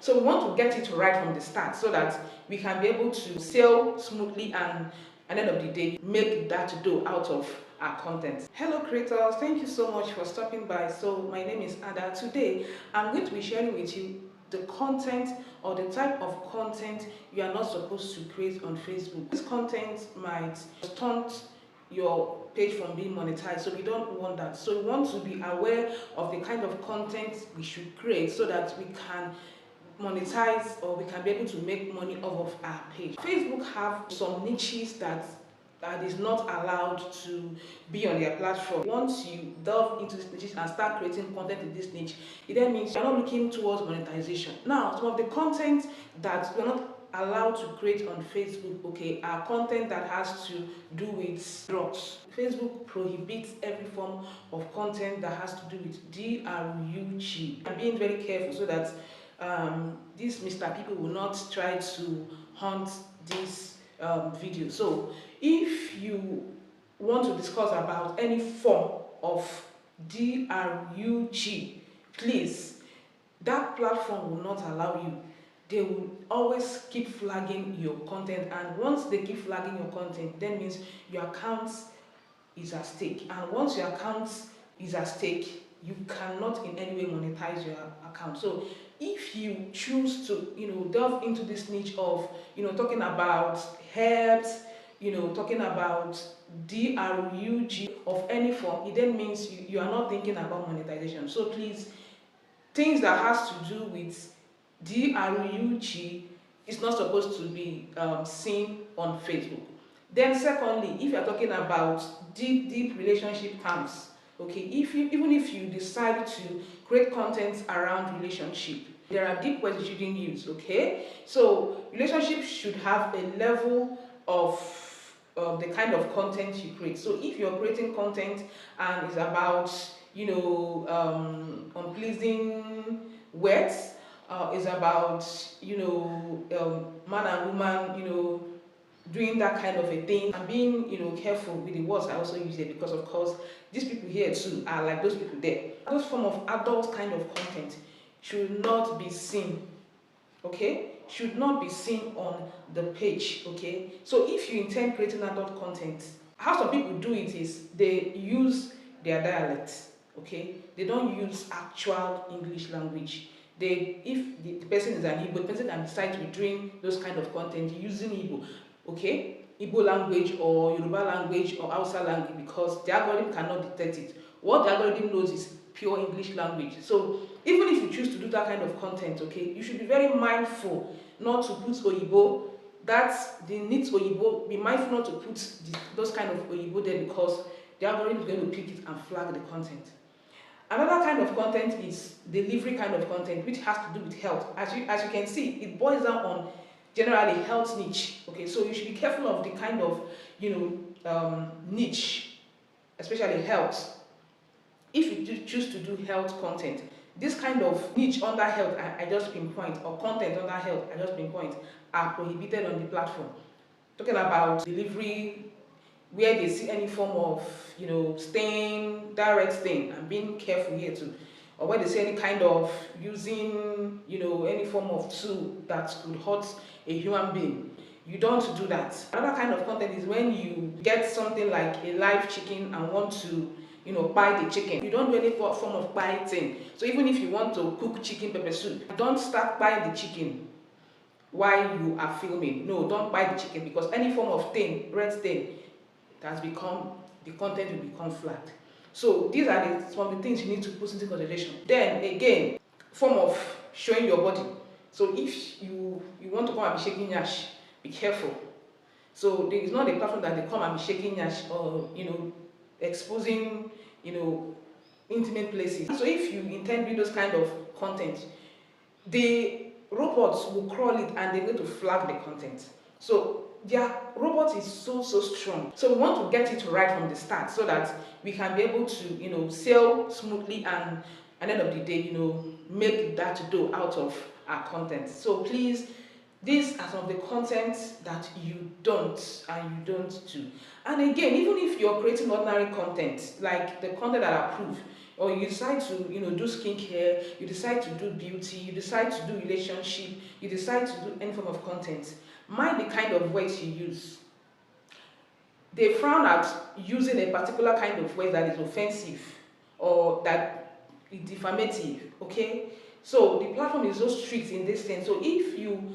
So we want to get it right from the start so that we can be able to sell smoothly and at the end of the day make that dough out of our content. Hello creators, thank you so much for stopping by. So my name is Ada. Today I'm going to be sharing with you the content or the type of content you are not supposed to create on Facebook. This content might stunt your page from being monetized, so we don't want that. So we want to be aware of the kind of content we should create so that we can monetize or we can be able to make money off of our page. Facebook have some niches that is not allowed to be on their platform. Once you delve into this niche and start creating content in this niche, it then means you're not looking towards monetization. Now, some of the content that we're not allowed to create on Facebook, okay, are content that has to do with drugs. Facebook prohibits every form of content that has to do with DRUG. I'm being very careful so that these Mr. People will not try to hunt this video. So if you want to discuss about any form of DRUG, please, that platform will not allow you. They will always keep flagging your content, and once they keep flagging your content, that means your account is at stake. And once your account is at stake, you cannot in any way monetize your account. So if you choose to delve into this niche of talking about herbs, talking about DRUG of any form, it then means you are not thinking about monetization. So please, things that has to do with DRUG is not supposed to be seen on Facebook. Then secondly, if you are talking about deep relationship terms, okay, even if you decide to create content around relationship, there are deep words you shouldn't use, okay? So relationship should have a level of the kind of content you create. So if you're creating content and it's about unpleasing words, is about man and woman doing that kind of a thing, and being careful with the words I also use there, because of course these people here too are like those people there. Those form of adult kind of content should not be seen, okay, should not be seen on the page, okay. So if you intend creating adult content, how some people do it is they use their dialects, okay, they don't use actual English language. If the person is an Igbo, the person can decide to be doing those kind of content using Igbo, okay, Igbo language or Yoruba language or Hausa language, because the algorithm cannot detect it. What the algorithm knows is pure English language. So even if you choose to do that kind of content, okay, you should be very mindful not to put Oyibo. That's the needs Oyibo. Be mindful not to put those kind of Oyibo there, because the algorithm is going to pick it and flag the content. Another kind of content is delivery kind of content, which has to do with health. As you can see, it boils down on generally health niche. Okay, so you should be careful of the kind of niche, especially health. If you choose to do health content, this kind of niche under health I just pinpoint, or content under health I just pinpoint, are prohibited on the platform. Talking about delivery, where they see any form of stain, direct stain, and being careful here too, or where they see any kind of using any form of tool that could hurt a human being, you don't do that. Another kind of content is when you get something like a live chicken and want to buy the chicken. You don't do any form of buy thing. So even if you want to cook chicken pepper soup, don't start buying the chicken while you are filming. No, don't buy the chicken, because any form of stain, red stain, has become, the content will become flagged. So these are some of the things you need to put into consideration. Then again, form of showing your body. So if you want to come and be shaking yash, be careful. So there is not a platform that they come and be shaking yash or exposing intimate places. So if you intend to do those kind of content, the robots will crawl it and they're going to flag the content. So their robot is so strong. So we want to get it right from the start so that we can be able to sell smoothly and at the end of the day make that dough out of our content. So please, these are some of the content that you don't do. And again, even if you're creating ordinary content, like the content that are approved, or you decide to do skincare, you decide to do beauty, you decide to do relationship, you decide to do any form of content, mind the kind of words you use. They frown at using a particular kind of word that is offensive or that is defamative. Okay, so the platform is so strict in this sense. So if you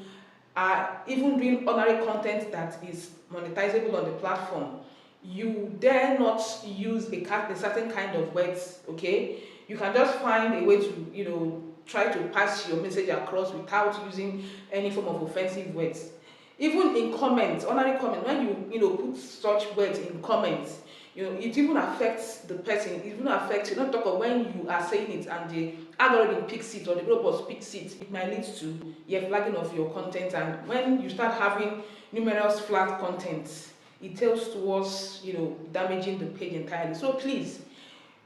are even doing ordinary content that is monetizable on the platform, you dare not use a certain kind of words. Okay, you can just find a way to try to pass your message across without using any form of offensive words. Even in comments, ordinary comment, when you put such words in comments, it even affects the person. It even affects you. Not talk of when you are saying it and the algorithm picks it or the robot picks it. It might lead to flagging of your content, and when you start having numerous flagged content, it tells towards damaging the page entirely. So please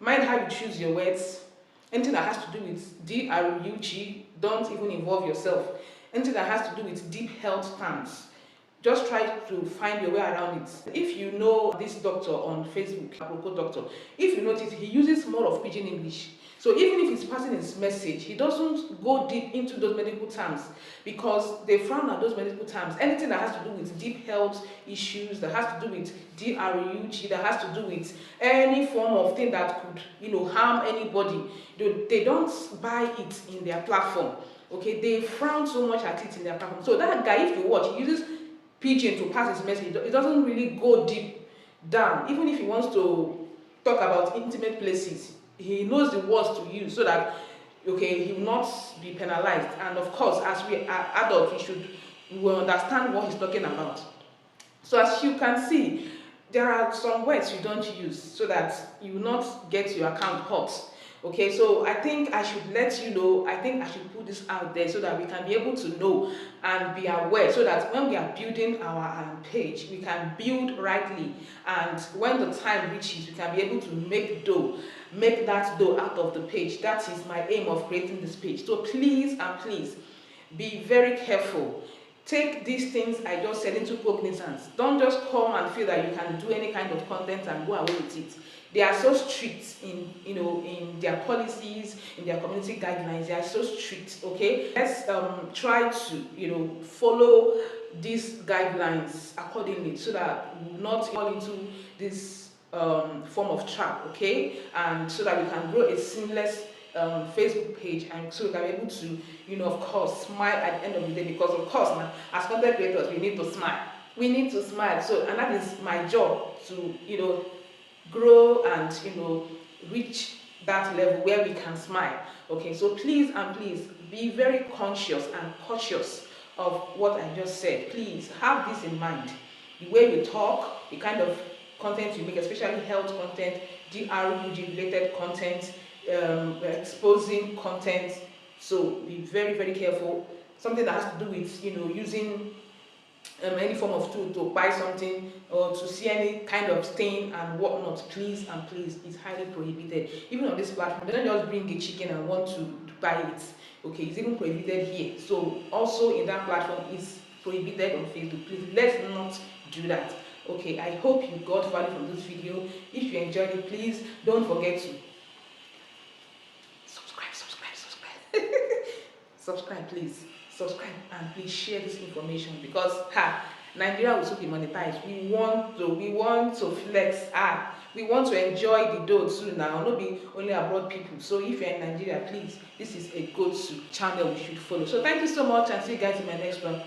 mind how you choose your words. Anything that has to do with DRUG, don't even involve yourself. Anything that has to do with deep health terms, just try to find your way around it. If you know this doctor on Facebook, Aproko doctor, if you notice, he uses more of pidgin English. So even if he's passing his message, he doesn't go deep into those medical terms because they frown at those medical terms. Anything that has to do with deep health issues, that has to do with DRUG, that has to do with any form of thing that could harm anybody, they don't buy it in their platform. Okay, they frown so much at it in their platform. So that guy, if you watch, he uses pidgin to pass his message. It doesn't really go deep down. Even if he wants to talk about intimate places, he knows the words to use so that he will not be penalized. And of course, as we are adults, we will understand what he's talking about. So as you can see, there are some words you don't use so that you will not get your account hot. Okay, so I think I should let you know, I think I should put this out there so that we can be able to know and be aware, so that when we are building our page, we can build rightly, and when the time reaches, we can be able to make that dough out of the page. That is my aim of creating this page. So please and please be very careful. Take these things I just said into cognizance. Don't just come and feel that you can do any kind of content and go away with it. They are so strict in their policies, in their community guidelines. They are so strict. Okay, let's try to follow these guidelines accordingly, so that we will not fall into this form of trap. Okay, and so that we can grow a seamless Facebook page, and so we can be able to of course smile at the end of the day, because of course now, as content creators, we need to smile. We need to smile. So, and that is my job, to grow and reach that level where we can smile. Okay, so please and please be very conscious and cautious of what I just said. Please have this in mind. The way you talk, the kind of content you make, especially health content, DRUG related content, exposing content. So be very, very careful. Something that has to do with using any form of tool to buy something or to see any kind of stain and whatnot, please and please, it's highly prohibited. Even on this platform, they don't just bring a chicken and want to buy it. Okay, it's even prohibited here. So also in that platform, it's prohibited on Facebook. Please, let's not do that. Okay, I hope you got value from this video. If you enjoyed it, please don't forget to subscribe, please. Subscribe and please share this information, because Nigeria will soon be monetized. We want to flex. We want to enjoy the dough too now, not be only abroad people. So if you're in Nigeria, please, this is a go-to channel you should follow. So thank you so much, and see you guys in my next one.